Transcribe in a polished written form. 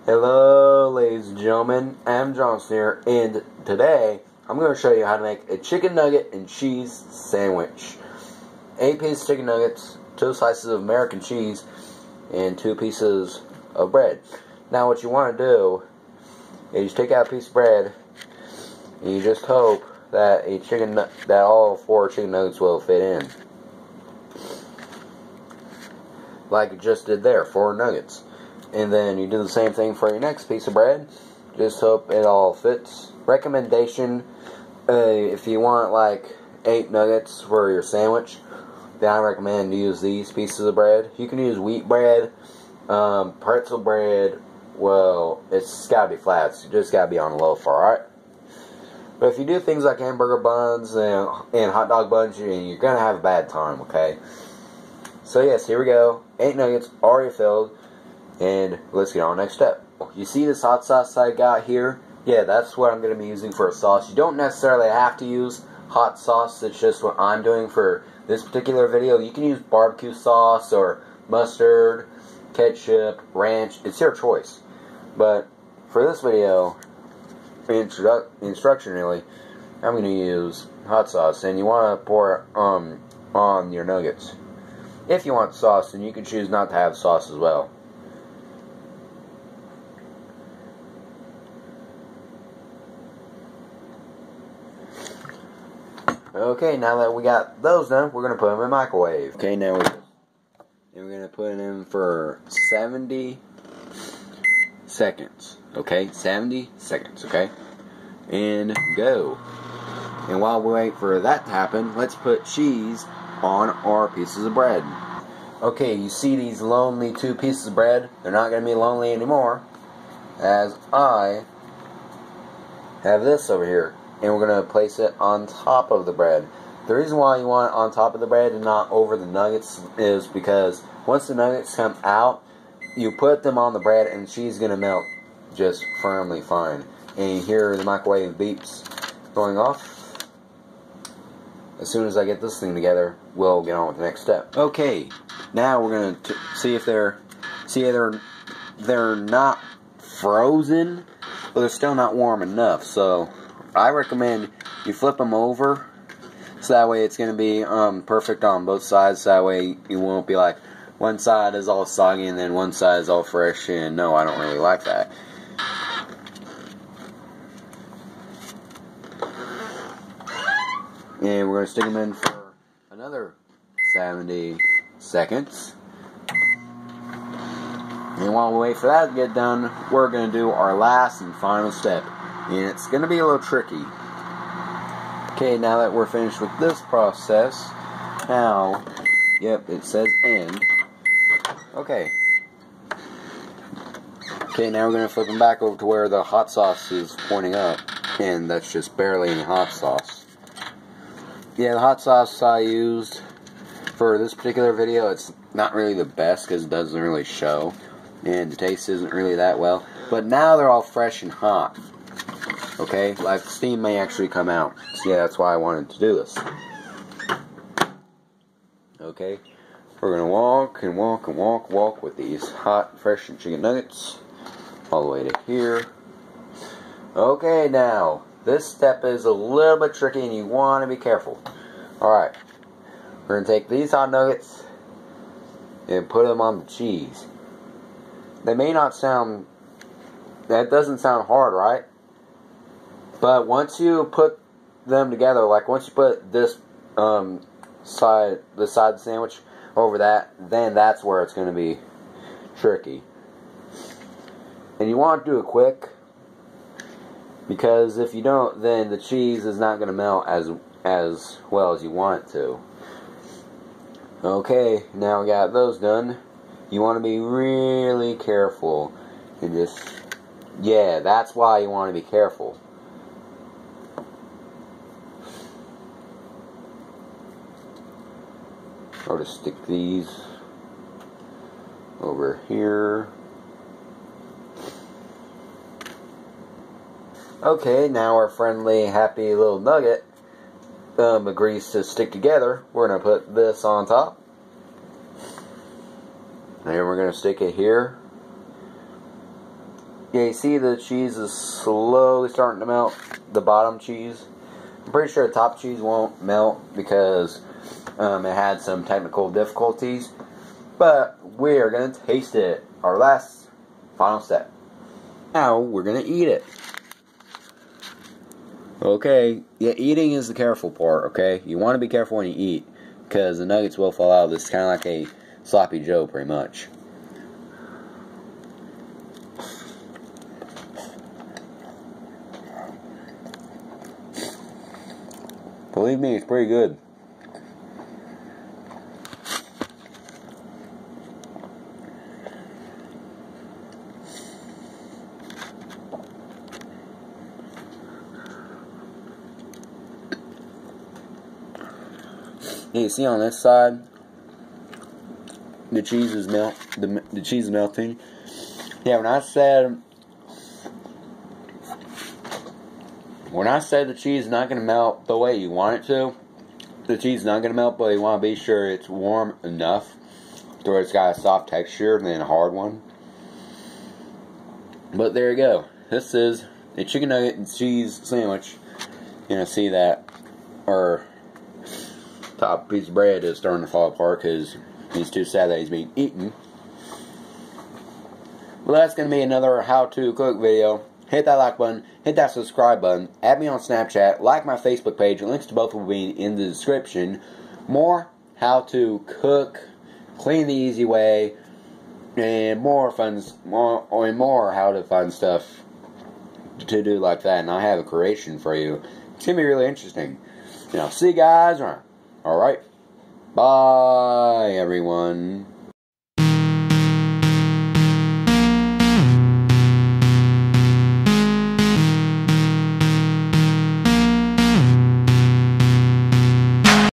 Hello ladies and gentlemen, I'm Johnson here, and today I'm going to show you how to make a chicken nugget and cheese sandwich. 8 pieces of chicken nuggets, 2 slices of American cheese, and 2 pieces of bread. Now what you want to do is take out a piece of bread, and you just hope that all 4 chicken nuggets will fit in. Like it just did there, 4 nuggets. And then you do the same thing for your next piece of bread. Just hope it all fits. Recommendation, if you want like 8 nuggets for your sandwich, then I recommend you use these pieces of bread. You can use wheat bread, pretzel bread. Well, it's got to be flat, so you just got to be on a loaf, alright? But if you do things like hamburger buns and hot dog buns, you're going to have a bad time, okay? So yes, here we go. 8 nuggets already filled. And let's get on to the next step. You see this hot sauce I got here? Yeah, that's what I'm going to be using for a sauce. You don't necessarily have to use hot sauce. It's just what I'm doing for this particular video. You can use barbecue sauce or mustard, ketchup, ranch. It's your choice. But for this video, instruction really, I'm going to use hot sauce. And you want to pour it on your nuggets. If you want sauce, then you can choose not to have sauce as well. Okay, now that we got those done, we're going to put them in the microwave. Okay, now we're going to put them in for 70 seconds. Okay, 70 seconds, okay? And go. And while we wait for that to happen, let's put cheese on our pieces of bread. Okay, you see these lonely 2 pieces of bread? They're not going to be lonely anymore, as I have this over here. And we're going to place it on top of the bread. The reason why you want it on top of the bread and not over the nuggets is because once the nuggets come out, you put them on the bread and the cheese is going to melt just firmly fine. And you hear the microwave beeps going off. As soon as I get this thing together, we'll get on with the next step. Okay, now we're going to see if they're not frozen, but they're still not warm enough. So I recommend you flip them over, so that way it's going to be perfect on both sides. So that way you won't be like, one side is all soggy and then one side is all fresh, and no, I don't really like that. And we're going to stick them in for another 70 seconds. And while we wait for that to get done, we're going to do our last and final step. And it's going to be a little tricky. Okay, now that we're finished with this process, now, yep, it says end. Okay. Okay, now we're going to flip them back over to where the hot sauce is pointing up. And that's just barely any hot sauce. Yeah, the hot sauce I used for this particular video, it's not really the best because it doesn't really show. And the taste isn't really that well. But now they're all fresh and hot. Okay, like steam may actually come out. So yeah, that's why I wanted to do this. Okay, we're going to walk and walk and walk with these hot, fresh chicken nuggets all the way to here. Okay, now, this step is a little bit tricky and you want to be careful. Alright, we're going to take these hot nuggets and put them on the cheese. They may not sound, that doesn't sound hard, right? But once you put them together, like once you put this side of the sandwich over that, then that's where it's going to be tricky. And you want to do it quick, because if you don't, then the cheese is not going to melt as well as you want it to. Okay, now we got those done. You want to be really careful and just, yeah, that's why you want to be careful. I'll just stick these over here. Okay, now our friendly, happy little nugget agrees to stick together. We're going to put this on top. And we're going to stick it here. Yeah, you see the cheese is slowly starting to melt, the bottom cheese. I'm pretty sure the top cheese won't melt because it had some technical difficulties. But we're going to taste it. Our last, final step. Now we're going to eat it. Okay, yeah, eating is the careful part, okay? You want to be careful when you eat, because the nuggets will fall out. This is kind of like a sloppy Joe, pretty much. Believe me, it's pretty good. You see on this side, the cheese is the cheese is melting. Yeah, when I said the cheese is not going to melt the way you want it to, the cheese is not going to melt, but you want to be sure it's warm enough to where it's got a soft texture than a hard one. But there you go. This is a chicken nugget and cheese sandwich. You're going to see that our top piece of bread is starting to fall apart because he's too sad that he's being eaten. Well, that's going to be another how-to cook video. Hit that like button, hit that subscribe button, add me on Snapchat, like my Facebook page. Links to both will be in the description. More how to cook, clean the easy way, and more how to find stuff to do like that. And I have a creation for you. It's going to be really interesting. See you guys around. Alright. Bye, everyone.